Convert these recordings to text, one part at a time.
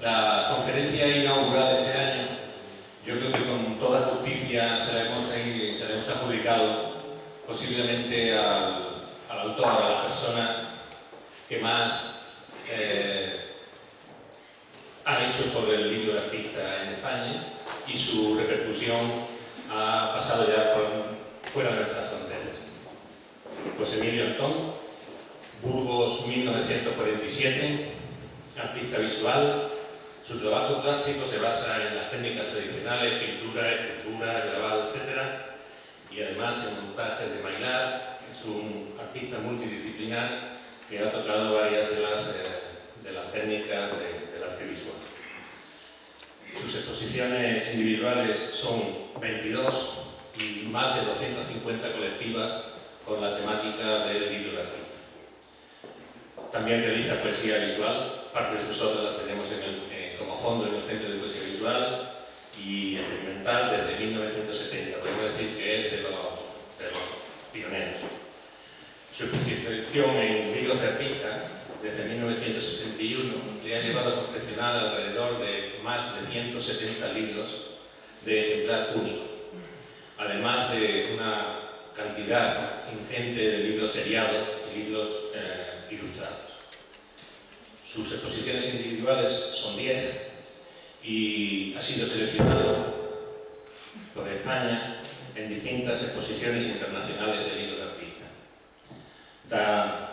La conferencia inaugural de este año, yo creo que con toda justicia se la hemos adjudicado posiblemente al autor, a la persona que más ha hecho por el libro de artista en España, y su repercusión ha pasado ya fuera de nuestras fronteras. Pues Emilio Antón, Burgos 1947, artista visual. Su trabajo plástico se basa en las técnicas tradicionales, pintura, escultura, grabado, etc. Y además en montajes de Mylar. Es un artista multidisciplinar que ha tocado varias de las técnicas del arte visual. Sus exposiciones individuales son 22 y más de 250 colectivas con la temática del libro de artista. También realiza poesía visual. Parte de sus obras las tenemos como fondo en el Centro de Poesía Visual y experimental desde 1970. Podemos decir que es de los pioneros. Su especialización en libros de artista desde 1971 le ha llevado a confeccionar alrededor de más de 170 libros de ejemplar único, además de una cantidad ingente de libros seriados y libros ilustrados. Sus exposiciones individuales son 10 y ha sido seleccionado por España en distintas exposiciones internacionales de libros de artista.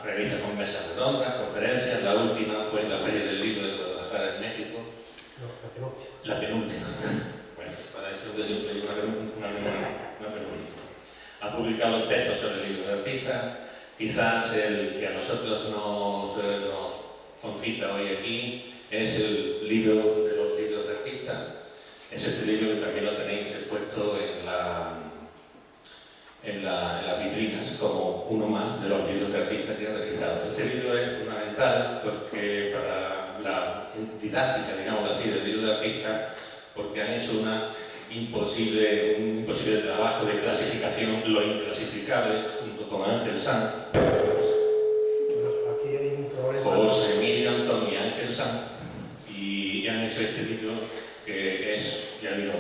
Realiza con mesas redondas, conferencias. La última fue en la Feria del Libro de Guadalajara, en México. No, la penúltima. Bueno, para esto que siempre hay una penúltima. Ha publicado textos sobre el libro de artista. Quizás el que a nosotros nos confita hoy aquí es el libro de los libros de artista. Es este libro que también lo tenéis expuesto en las vitrinas como uno más de los libros de artista que ha realizado. Este libro es fundamental porque para la didáctica, digamos así, del libro de artista, porque han hecho un imposible trabajo de clasificación, lo inclasificable, junto con Ángel Sanz, José Emilio Antón y Ángel Sanz, y han hecho este libro que es, ya digo,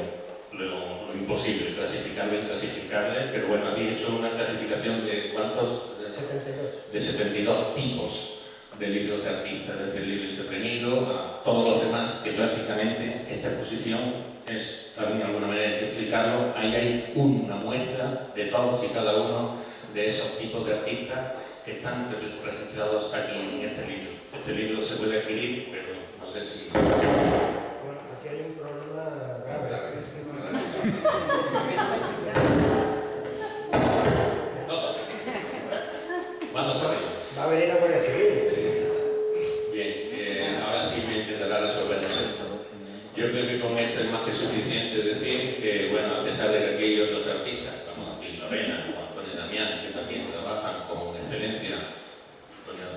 lo imposible, clasificable, inclasificable, pero bueno, aquí he hecho una clasificación de ¿cuántos? 72. De 72 tipos de libros de artistas, desde el libro intervenido a todos los demás, que prácticamente esta exposición es, también de alguna manera hay que explicarlo, ahí hay una muestra de todos y cada uno de esos tipos de artistas que están registrados aquí en este libro. Este libro se puede adquirir, pero no sé si... Bueno, aquí hay un problema grave. Vamos a ver. Va a venir a Guardia Civil. Sí. Bien, ahora sí me intentará resolver esto. Yo creo que con esto es más que suficiente decir que, bueno, a pesar de que aquí hay otros artistas, como Antonio Lorena, como Antonio Damián, que también trabajan con excelencia, Antonio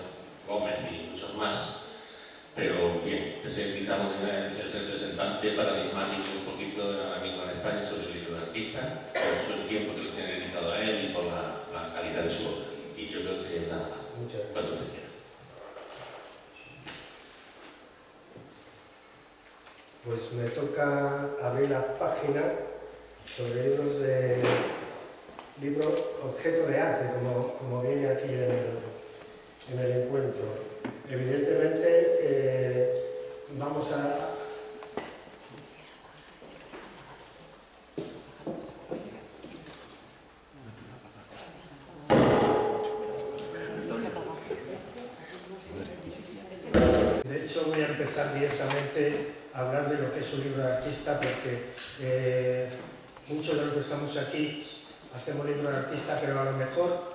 Gómez y muchos más, pero bien, quizás el representante paradigmático un poquito ahora mismo en España sobre el libro de artista, por el tiempo que le tiene dedicado a él y por la calidad de su obra. Y yo creo que nada más. Muchas gracias. Cuando se quiera. Pues me toca abrir la página sobre libro objeto de arte, como viene aquí en el encuentro. Evidentemente vamos a... De hecho voy a empezar directamente a hablar de lo que es un libro de artista, porque muchos de los que estamos aquí hacemos libro de artista, pero a lo mejor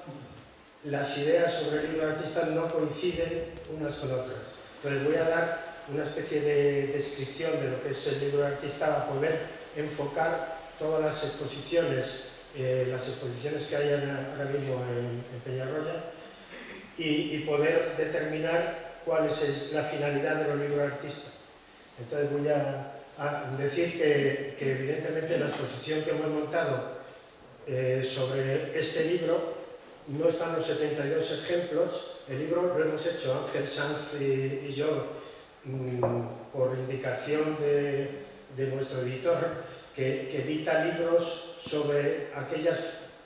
las ideas sobre el libro de artista no coinciden unas con otras. Entonces voy a dar una especie de descripción de lo que es el libro de artista para poder enfocar todas las exposiciones que hay ahora mismo en Peñarroya y poder determinar cuál es la finalidad de los libros de artista. Entonces voy a decir que evidentemente la exposición que hemos montado sobre este libro no están los 72 ejemplos. El libro lo hemos hecho Ángel Sanz y yo por indicación de nuestro editor, que edita libros sobre aquellas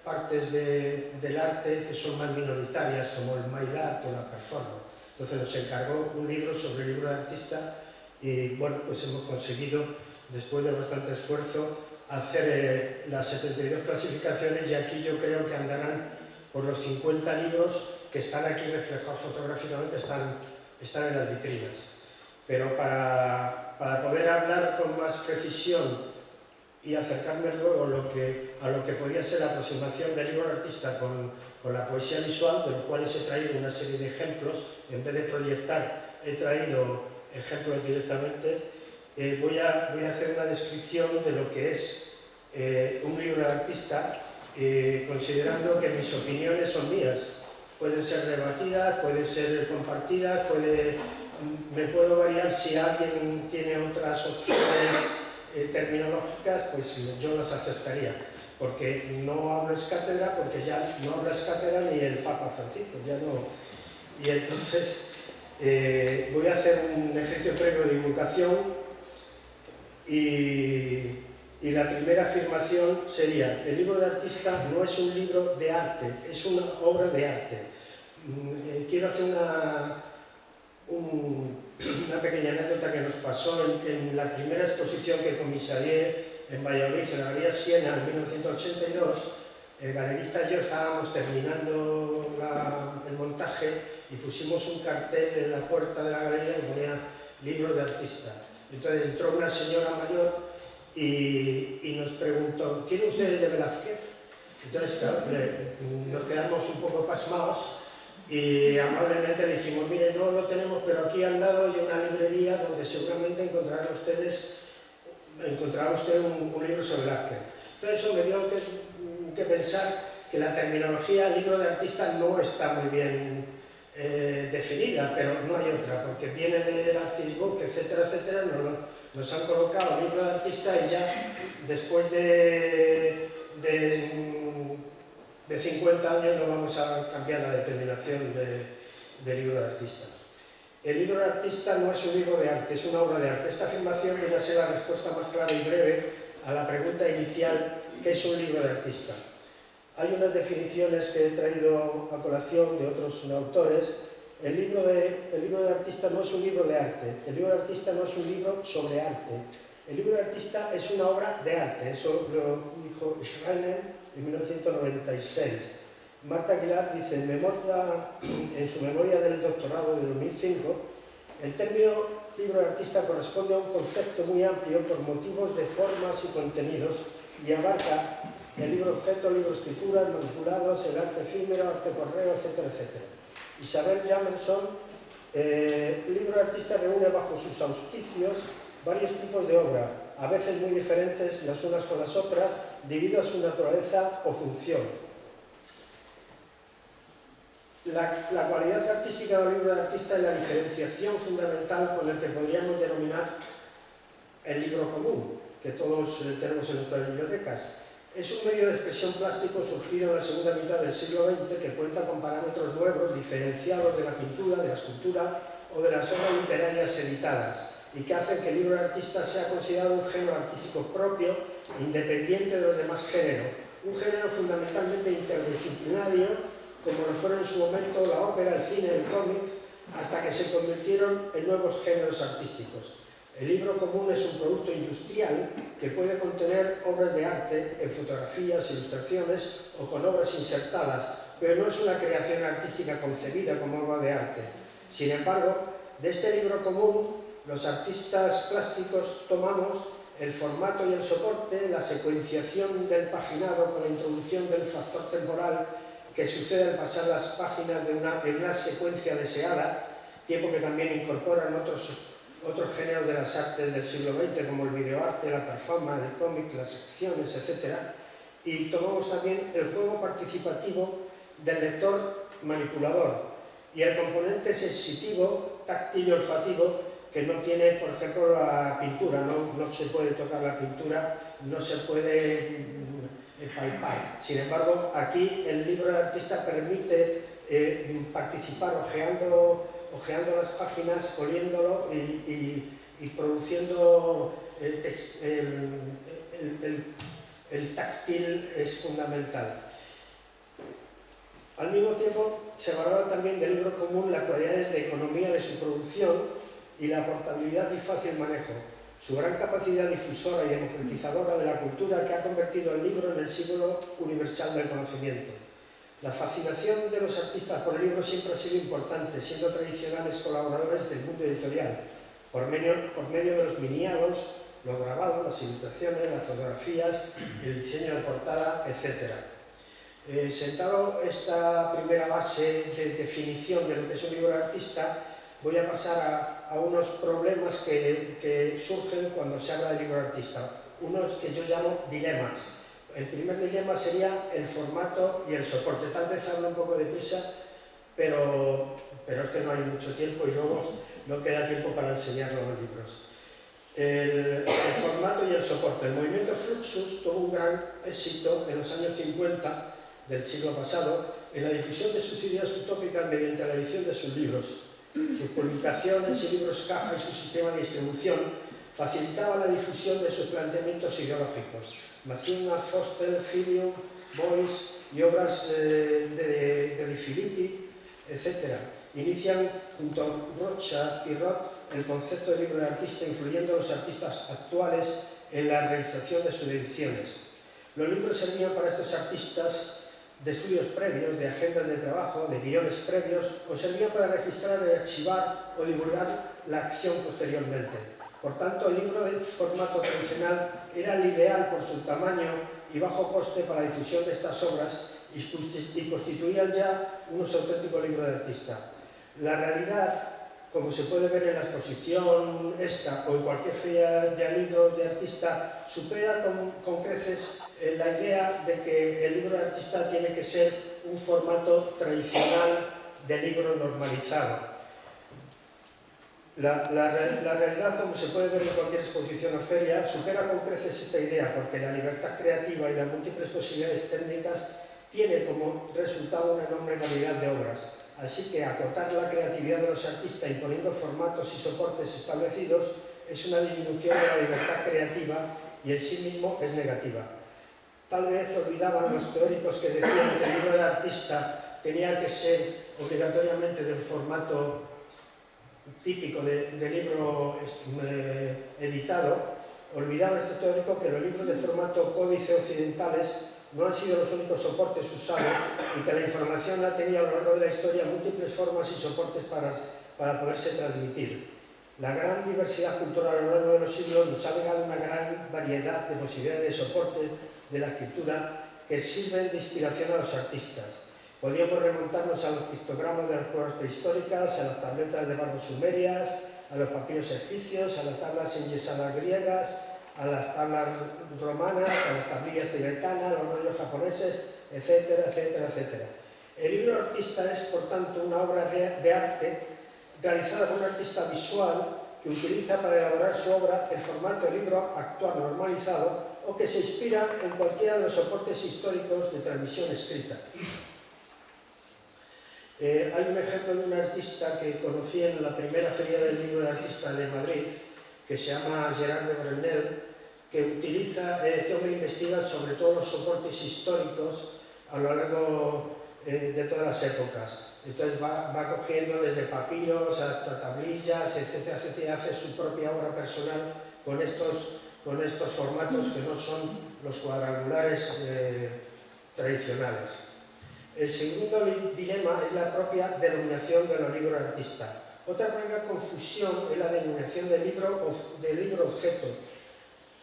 partes del arte que son más minoritarias, como el mail art o la performance. Entonces nos encargó un libro sobre el libro de artista y bueno, pues hemos conseguido, después de bastante esfuerzo, hacer las 72 clasificaciones, y aquí yo creo que andarán por los 50 libros que están aquí reflejados fotográficamente, están en las vitrinas. Pero para poder hablar con más precisión y acercarme luego a lo que podía ser la aproximación del libro de artista con la poesía visual, de lo cual he traído una serie de ejemplos. En vez de proyectar, he traído ejemplos directamente. Voy a hacer una descripción de lo que es un libro de artista, considerando que mis opiniones son mías. Pueden ser rebatidas, pueden ser compartidas, me puedo variar si alguien tiene otras opciones terminológicas, pues yo las aceptaría, porque no hablo es cátedra, porque ya no habla es cátedra ni el Papa Francisco, ya no. Y entonces voy a hacer un ejercicio previo de divulgación y la primera afirmación sería: el libro de artista no es un libro de arte, es una obra de arte. Quiero hacer una pequeña anécdota que nos pasó en la primera exposición que comisarié en Valladolid, en la Galería Siena, en 1982. El galerista y yo estábamos terminando el montaje y pusimos un cartel en la puerta de la galería que ponía libro de artista. Entonces entró una señora mayor y nos preguntó: ¿tiene ustedes de Velázquez? Entonces, claro, nos quedamos un poco pasmados y amablemente le dijimos: mire, no lo tenemos, pero aquí al lado hay una librería donde seguramente encontrará usted un libro sobre Velázquez. Entonces eso me dio que pensar que la terminología libro de artista no está muy bien definida, pero no hay otra, porque viene del Artist Book, etcétera, etcétera. Nos han colocado libro de artista y ya después de 50 años no vamos a cambiar la determinación de libro de artista. El libro de artista no es un libro de arte, es una obra de arte. Esta afirmación viene a ser la respuesta más clara y breve a la pregunta inicial: ¿qué es un libro de artista? Hay unas definiciones que he traído a colación de otros autores. El libro de artista no es un libro de arte, el libro de artista no es un libro sobre arte. El libro de artista es una obra de arte, eso lo dijo Schreiner en 1996. Marta Aguilar dice en su memoria del doctorado de 2005: el término libro de artista corresponde a un concepto muy amplio por motivos de formas y contenidos y abarca el libro objeto, libro escritura, manipulados, el arte efímero, arte correo, etcétera, etcétera. Isabel Jamerson: libro de artista reúne bajo sus auspicios varios tipos de obra, a veces muy diferentes las unas con las otras, debido a su naturaleza o función. La cualidad artística del libro de artista es la diferenciación fundamental con el que podríamos denominar el libro común, que todos tenemos en nuestras bibliotecas. Es un medio de expresión plástico surgido en la segunda mitad del siglo XX que cuenta con parámetros nuevos, diferenciados de la pintura, de la escultura o de las obras literarias editadas, y que hacen que el libro de artista sea considerado un género artístico propio, independiente de los demás géneros, un género fundamentalmente interdisciplinario, como lo fueron en su momento la ópera, el cine, el cómic, hasta que se convirtieron en nuevos géneros artísticos. El libro común es un producto industrial que puede contener obras de arte en fotografías, ilustraciones o con obras insertadas, pero no es una creación artística concebida como obra de arte. Sin embargo, de este libro común, los artistas plásticos tomamos el formato y el soporte, la secuenciación del paginado con la introducción del factor temporal que sucede al pasar las páginas en una secuencia deseada, tiempo que también incorporan otros géneros de las artes del siglo XX, como el videoarte, la performance, el cómic, las secciones, etc. Y tomamos también el juego participativo del lector manipulador y el componente sensitivo, táctil y olfativo que no tiene, por ejemplo, la pintura. No se puede tocar la pintura, no se puede palpar. Sin embargo, aquí el libro de artista permite participar ojeando las páginas, oliéndolo y y produciendo el táctil es fundamental. Al mismo tiempo, se valora también del libro común las cualidades de economía de su producción y la portabilidad y fácil manejo, su gran capacidad difusora y democratizadora de la cultura que ha convertido el libro en el símbolo universal del conocimiento. La fascinación de los artistas por el libro siempre ha sido importante, siendo tradicionales colaboradores del mundo editorial, por medio de los miniados, los grabados, las ilustraciones, las fotografías, el diseño de portada, etc. Sentado esta primera base de definición de lo que es un libro de artista, voy a pasar a unos problemas que surgen cuando se habla de libro de artista, unos que yo llamo dilemas. El primer dilema sería el formato y el soporte. Tal vez hablo un poco deprisa, pero es que no hay mucho tiempo y luego no queda tiempo para enseñar los libros. El formato y el soporte. El movimiento Fluxus tuvo un gran éxito en los años 50 del siglo pasado en la difusión de sus ideas utópicas mediante la edición de sus libros. Sus publicaciones y libros caja y su sistema de distribución facilitaba la difusión de sus planteamientos ideológicos. Mazzina, Foster, Filium, Boyce y obras de Di Filippi, etc. Inician junto a Rothschild y Roth el concepto de libro de artista, influyendo a los artistas actuales en la realización de sus ediciones. Los libros servían para estos artistas de estudios previos, de agendas de trabajo, de guiones previos, o servían para registrar, archivar o divulgar la acción posteriormente. Por tanto, el libro de formato tradicional era el ideal por su tamaño y bajo coste para la difusión de estas obras y constituían ya unos auténticos libros de artista. La realidad, como se puede ver en la exposición esta o en cualquier feria de libros de artista, supera con creces la idea de que el libro de artista tiene que ser un formato tradicional de libro normalizado. La realidad, como se puede ver en cualquier exposición o feria, supera con creces esta idea, porque la libertad creativa y las múltiples posibilidades técnicas tiene como resultado una enorme variedad de obras. Así que acotar la creatividad de los artistas imponiendo formatos y soportes establecidos es una disminución de la libertad creativa y en sí mismo es negativa. Tal vez olvidaban los teóricos que decían que el libro de artista tenía que ser obligatoriamente del formato típico de libro editado. Olvidaba este teórico que los libros de formato códice occidentales no han sido los únicos soportes usados y que la información ha tenido a lo largo de la historia múltiples formas y soportes para poderse transmitir. La gran diversidad cultural a lo largo de los siglos nos ha legado una gran variedad de posibilidades de soportes de la escritura que sirven de inspiración a los artistas. Podríamos remontarnos a los pictogramas de las cuevas prehistóricas, a las tabletas de barro sumerias, a los papiros egipcios, a las tablas enyesadas griegas, a las tablas romanas, a las tablillas tibetanas, a los rollos japoneses, etcétera, etcétera, etcétera. El libro artista es, por tanto, una obra de arte realizada por un artista visual que utiliza para elaborar su obra el formato de libro actual normalizado o que se inspira en cualquiera de los soportes históricos de transmisión escrita. Hay un ejemplo de un artista que conocí en la primera feria del libro de artista de Madrid, que se llama Gerard de Brunel, que utiliza, este hombre investiga sobre todos los soportes históricos a lo largo de todas las épocas. Entonces va cogiendo desde papiros hasta tablillas, etcétera, etcétera, y hace su propia obra personal con estos formatos que no son los cuadrangulares tradicionales. El segundo dilema es la propia denominación de los libros de artista. Otra primera confusión es la denominación de libro objeto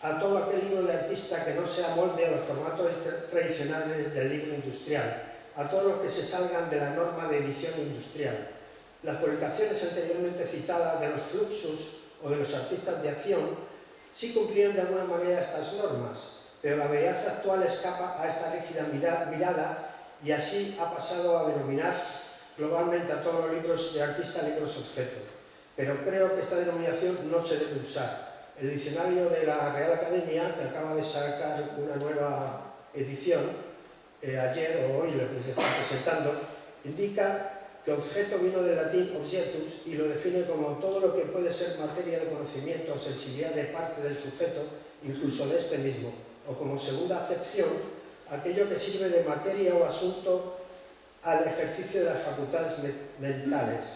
a todo aquel libro de artista que no se amolde a los formatos tradicionales del libro industrial, a todos los que se salgan de la norma de edición industrial. Las publicaciones anteriormente citadas de los Fluxus o de los artistas de acción sí cumplían de alguna manera estas normas, pero la realidad actual escapa a esta rígida mirada y así ha pasado a denominar globalmente a todos los libros de artista libros objeto. Pero creo que esta denominación no se debe usar. El diccionario de la Real Academia, que acaba de sacar una nueva edición, ayer o hoy lo que se está presentando, indica que objeto vino del latín objectus y lo define como todo lo que puede ser materia de conocimiento o sensibilidad de parte del sujeto, incluso de este mismo, o como segunda acepción, aquello que sirve de materia o asunto al ejercicio de las facultades mentales.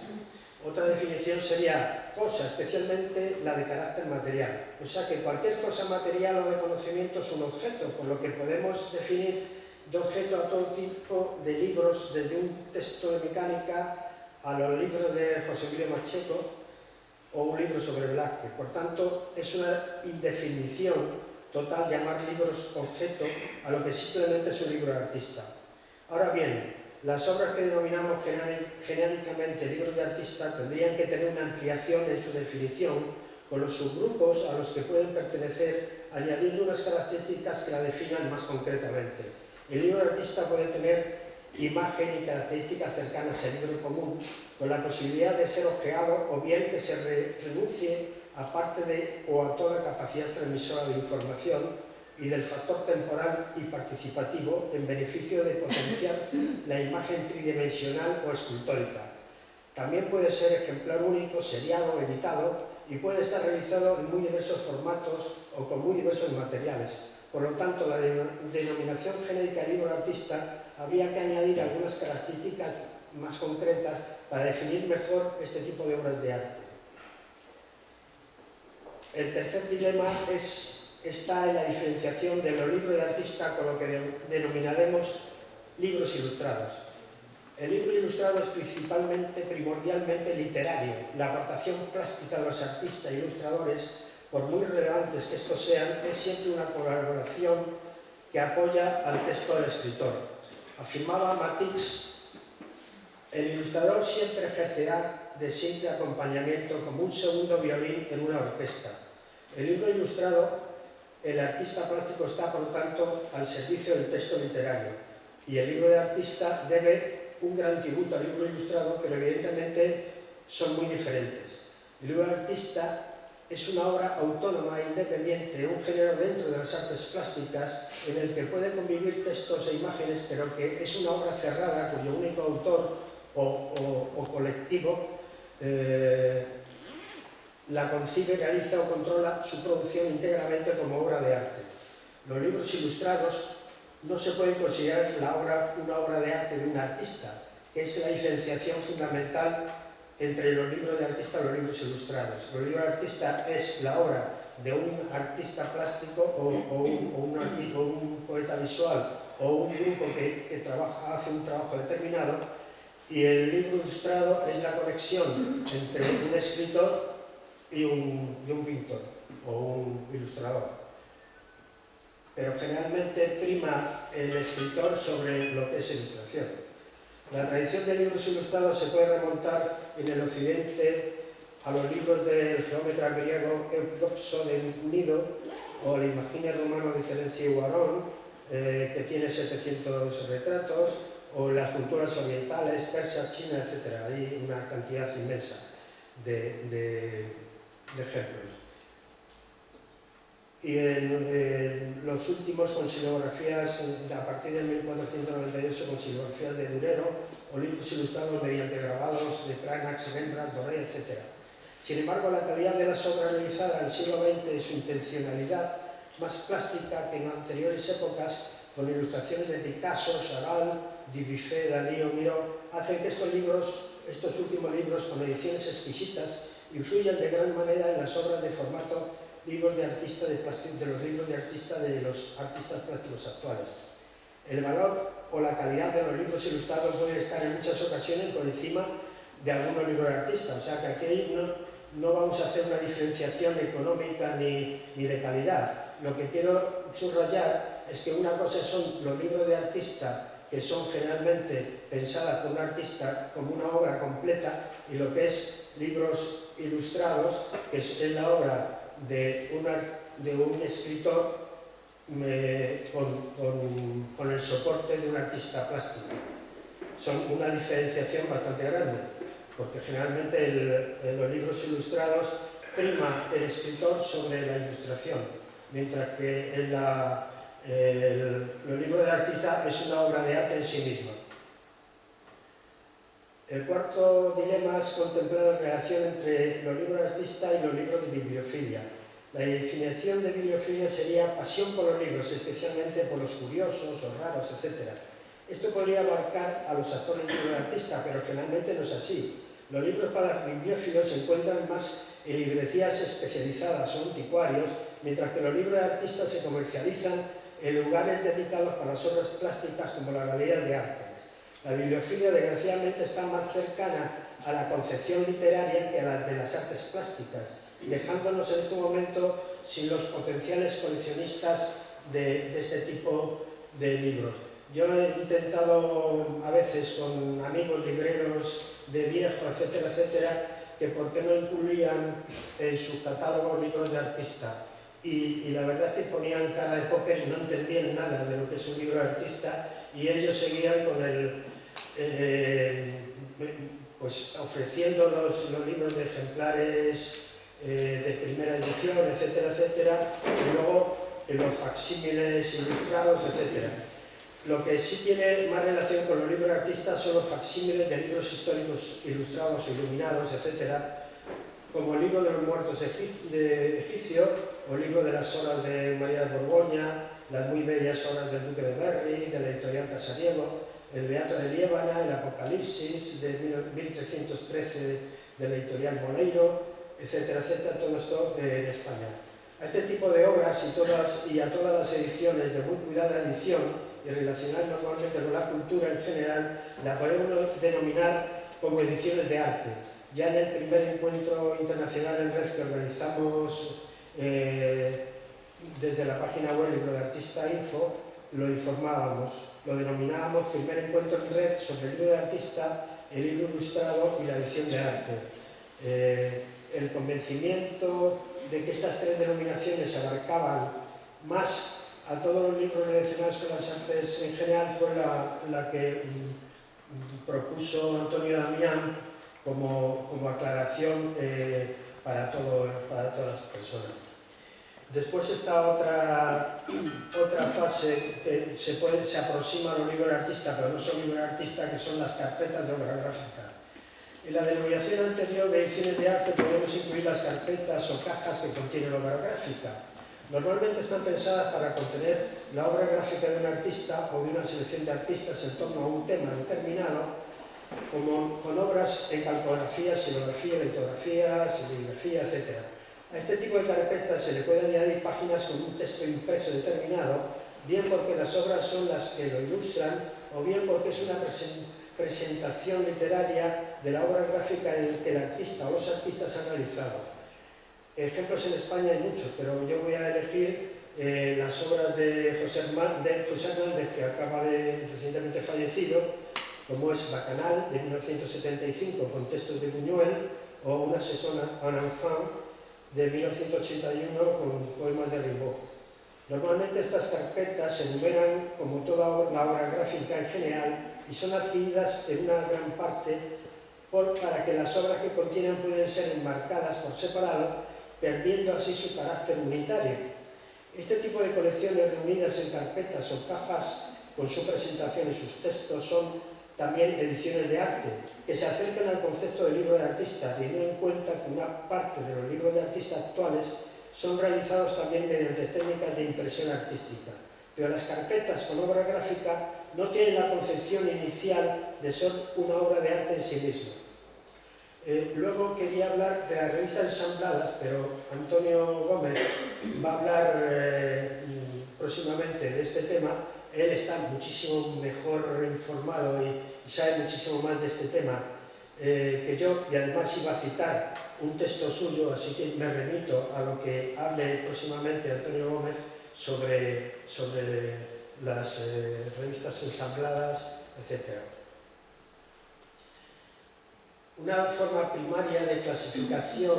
Otra definición sería cosa, especialmente la de carácter material. O sea que cualquier cosa material o de conocimiento es un objeto, por lo que podemos definir de objeto a todo tipo de libros, desde un texto de mecánica a los libros de José Emilio Macheco o un libro sobre Velázquez. Por tanto, es una indefinición total llamar libros objeto a lo que simplemente es un libro de artista. Ahora bien, las obras que denominamos genéricamente libros de artista tendrían que tener una ampliación en su definición con los subgrupos a los que pueden pertenecer, añadiendo unas características que la definan más concretamente. El libro de artista puede tener imagen y características cercanas al libro común, con la posibilidad de ser ojeado o bien que se renuncie a parte de o a toda capacidad transmisora de información y del factor temporal y participativo en beneficio de potenciar la imagen tridimensional o escultórica. También puede ser ejemplar único, seriado, editado y puede estar realizado en muy diversos formatos o con muy diversos materiales. Por lo tanto, la denominación genérica de libro de artista habría que añadir algunas características más concretas para definir mejor este tipo de obras de arte. El tercer dilema está en la diferenciación de los libros de artista con lo que denominaremos libros ilustrados. El libro ilustrado es primordialmente literario. La aportación plástica de los artistas e ilustradores, por muy relevantes que estos sean, es siempre una colaboración que apoya al texto del escritor. Afirmaba Matisse, el ilustrador siempre ejercerá de simple acompañamiento como un segundo violín en una orquesta. El libro ilustrado, el artista plástico está, por lo tanto, al servicio del texto literario, y el libro de artista debe un gran tributo al libro ilustrado, pero evidentemente son muy diferentes. El libro de artista es una obra autónoma e independiente, un género dentro de las artes plásticas en el que puede convivir textos e imágenes, pero que es una obra cerrada cuyo único autor o colectivo la concibe, realiza o controla su producción íntegramente como obra de arte. Los libros ilustrados no se puede considerar una obra de arte de un artista, que es la diferenciación fundamental entre los libros de artista y los libros ilustrados. Los libros de artista es la obra de un artista plástico o un poeta visual o un grupo que hace un trabajo determinado, y el libro ilustrado es la conexión entre un escritor y un pintor o un ilustrador. Pero generalmente prima el escritor sobre lo que es ilustración. La tradición de libros ilustrados se puede remontar en el occidente a los libros del geómetra griego Eudoxo de Cnido o el Imagine romano de Terencio y Guarón, que tiene 700 retratos, o las culturas orientales, persa, china, etc. Hay una cantidad inmensa de ejemplos. Y en los últimos con silografías, a partir de 1498, con silografías de Durero, o libros ilustrados mediante grabados de Tranax, Rembrandt, Doré, etc. Sin embargo, la calidad de las obras realizadas en el siglo XX y su intencionalidad más plástica que en anteriores épocas, con ilustraciones de Picasso, Chagall, Dubuffet, Dalí o Miró, hacen que estos últimos libros, con ediciones exquisitas, influyan de gran manera en las obras de formato libros de artista de los libros de artista de los artistas plásticos actuales. El valor o la calidad de los libros ilustrados puede estar en muchas ocasiones por encima de algunos libros de artista, o sea que aquí no vamos a hacer una diferenciación económica ni de calidad. Lo que quiero subrayar es que una cosa son los libros de artista, que son generalmente pensadas por un artista como una obra completa, y lo que es libros ilustrados, que es la obra de un escritor con el soporte de un artista plástico. Son una diferenciación bastante grande, porque generalmente en los libros ilustrados prima el escritor sobre la ilustración, mientras que en los libros de artista es una obra de arte en sí misma. El cuarto dilema es contemplar la relación entre los libros de artista y los libros de bibliofilia. La definición de bibliofilia sería pasión por los libros, especialmente por los curiosos o raros, etc. Esto podría abarcar a los actores de libros de artista, pero generalmente no es así. Los libros para bibliófilos se encuentran más en librerías especializadas o anticuarios, mientras que los libros de artista se comercializan en lugares dedicados para las obras plásticas como las galerías de arte. La bibliofilia, desgraciadamente, está más cercana a la concepción literaria que a las de las artes plásticas, dejándonos en este momento sin los potenciales coleccionistas de este tipo de libros. Yo he intentado a veces con amigos libreros de viejo, etcétera, etcétera, que por qué no incluían en sus catálogos libros de artista. Y la verdad es que ponían cara de póker y no entendían nada de lo que es un libro de artista, y ellos seguían con pues ofreciendo los libros de ejemplares de primera edición, etcétera, etcétera, y luego los facsímiles ilustrados, etcétera. Lo que sí tiene más relación con los libros de artistas son los facsímiles de libros históricos ilustrados, iluminados, etcétera, como el libro de los muertos de Egipcio, o el libro de las obras de María de Borgoña, las muy bellas obras del Duque de Berry, de la editorial Casariego, el Beato de Liébana, el Apocalipsis de 1313 de la editorial Moleiro, etcétera, etcétera, todo esto en España. A este tipo de obras y a todas las ediciones de muy cuidada edición y relacionadas normalmente con la cultura en general, la podemos denominar como ediciones de arte. Ya en el primer encuentro internacional en red que organizamos desde la página web Libro de Artista Info, lo informábamos, lo denominábamos primer encuentro en red sobre el libro de artista, el libro ilustrado y la edición de arte. El convencimiento de que estas tres denominaciones abarcaban más a todos los libros relacionados con las artes en general fue la que propuso Antonio Damián como aclaración para todas las personas. Después está otra fase que se aproxima a los libros de artista, pero no son libros de artista, que son las carpetas de obra gráfica. En la denominación anterior de ediciones de arte podemos incluir las carpetas o cajas que contienen obra gráfica. Normalmente están pensadas para contener la obra gráfica de un artista o de una selección de artistas en torno a un tema determinado, como con obras en calcografía, xilografía, litografía, serigrafía, etc. A este tipo de carpetas se le puede añadir páginas con un texto impreso determinado, bien porque las obras son las que lo ilustran, o bien porque es una presentación literaria de la obra gráfica en la que el artista o los artistas han realizado. Ejemplos en España hay muchos, pero yo voy a elegir las obras de José Hernández, que acaba de recientemente fallecido, como es Bacanal, de 1975, con textos de Buñuel, o Una saison en enfant, de 1981, con poemas de Rimbaud. Normalmente estas carpetas se enumeran como toda la obra gráfica en general y son adquiridas en una gran parte para que las obras que contienen pueden ser enmarcadas por separado, perdiendo así su carácter unitario. Este tipo de colecciones reunidas en carpetas o cajas con su presentación y sus textos son también ediciones de arte, que se acercan al concepto de libro de artista, teniendo en cuenta que una parte de los libros de artista actuales son realizados también mediante técnicas de impresión artística. Pero las carpetas con obra gráfica no tienen la concepción inicial de ser una obra de arte en sí misma. Luego quería hablar de las revistas ensambladas, pero Antonio Gómez va a hablar próximamente de este tema. Él está muchísimo mejor informado y sabe muchísimo más de este tema que yo, y además iba a citar un texto suyo, así que me remito a lo que hable próximamente Antonio Gómez sobre las revistas ensambladas, etc. Una forma primaria de clasificación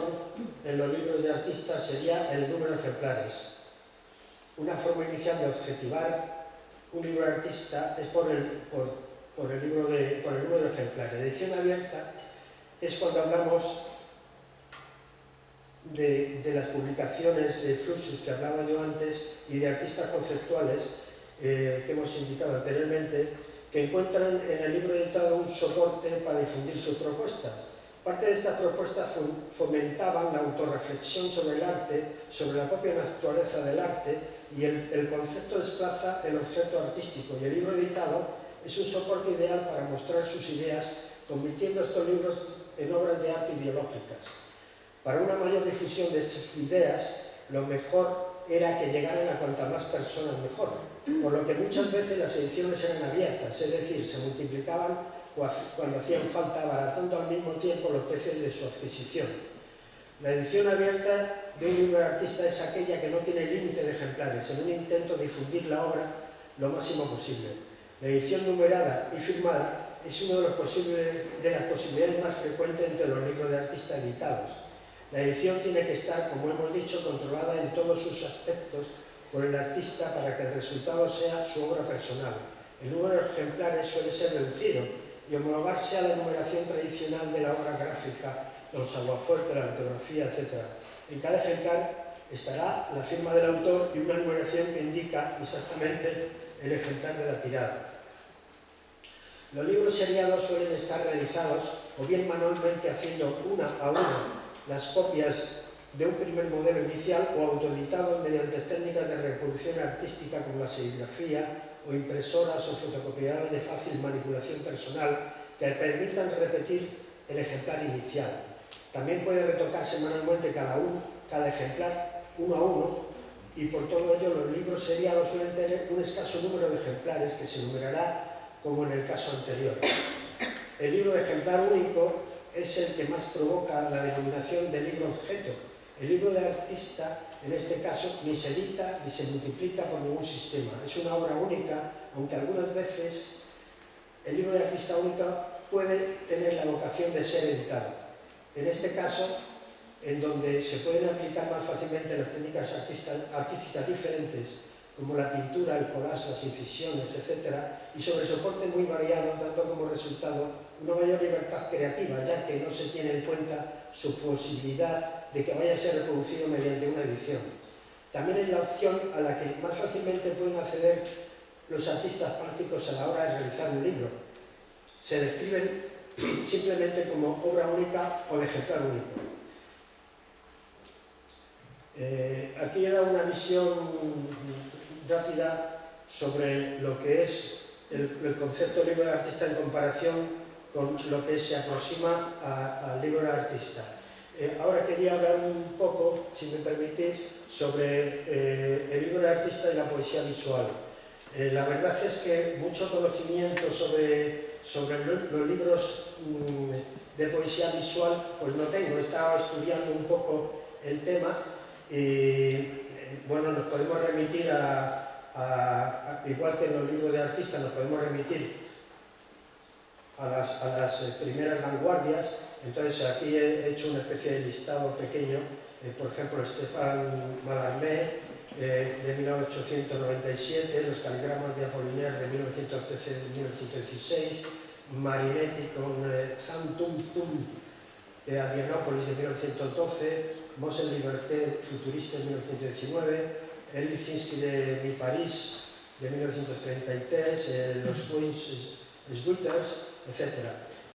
en los libros de artistas sería el número de ejemplares. Una forma inicial de objetivar un libro de artista es por el número de ejemplares. La edición abierta es cuando hablamos de las publicaciones de Fluxus que hablaba yo antes y de artistas conceptuales que hemos indicado anteriormente, que encuentran en el libro editado un soporte para difundir sus propuestas. Parte de estas propuestas fomentaban la autorreflexión sobre el arte, sobre la propia naturaleza del arte, y el concepto desplaza el objeto artístico, y el libro editado es un soporte ideal para mostrar sus ideas, convirtiendo estos libros en obras de arte ideológicas. Para una mayor difusión de estas ideas, lo mejor era que llegaran a cuantas más personas mejor, por lo que muchas veces las ediciones eran abiertas, es decir, se multiplicaban cuando hacían falta, abaratando al mismo tiempo los precios de su adquisición. La edición abierta de un libro de artista es aquella que no tiene límite de ejemplares, en un intento de difundir la obra lo máximo posible. La edición numerada y firmada es una de las posibilidades más frecuentes entre los libros de artista editados. La edición tiene que estar, como hemos dicho, controlada en todos sus aspectos por el artista para que el resultado sea su obra personal. El número de ejemplares suele ser reducido y homologarse a la numeración tradicional de la obra gráfica, los aguafuertes, la litografía, etc. En cada ejemplar estará la firma del autor y una numeración que indica exactamente el ejemplar de la tirada. Los libros seriados suelen estar realizados o bien manualmente haciendo una a una las copias de un primer modelo inicial o autoeditados mediante técnicas de reproducción artística como la serigrafía o impresoras o fotocopiadoras de fácil manipulación personal que permitan repetir el ejemplar inicial. También puede retocarse manualmente cada ejemplar uno a uno, y por todo ello los libros seriados suelen tener un escaso número de ejemplares que se numerará como en el caso anterior. El libro de ejemplar único es el que más provoca la denominación de libro objeto. El libro de artista, en este caso, ni se edita ni se multiplica por ningún sistema. Es una obra única, aunque algunas veces el libro de artista único puede tener la vocación de ser editado. En este caso, en donde se pueden aplicar más fácilmente las técnicas artísticas diferentes, como la pintura, el collage, las incisiones, etc., y sobre soporte muy variado, dando como resultado una mayor libertad creativa, ya que no se tiene en cuenta su posibilidad de que vaya a ser reproducido mediante una edición. También es la opción a la que más fácilmente pueden acceder los artistas plásticos a la hora de realizar un libro. Se describen simplemente como obra única o de ejemplar único. Aquí era una visión rápida sobre lo que es el concepto de libro de artista en comparación con lo que se aproxima al libro de artista. Ahora quería hablar un poco, si me permitís, sobre el libro de artista y la poesía visual. La verdad es que mucho conocimiento sobre los libros de poesía visual pues no tengo. He estado estudiando un poco el tema y bueno, nos podemos remitir igual que en los libros de artistas, nos podemos remitir a las primeras vanguardias. Entonces aquí he hecho una especie de listado pequeño, por ejemplo Stéphane Mallarmé de 1897, los caligramas de Apollinaire de 1913-1916, Marinetti con San Tum Tum de Adrianópolis de 1912, Mosel Liberté futurista de 1919, el Lisinski de Mi París de 1933, los Wins Switters, etc.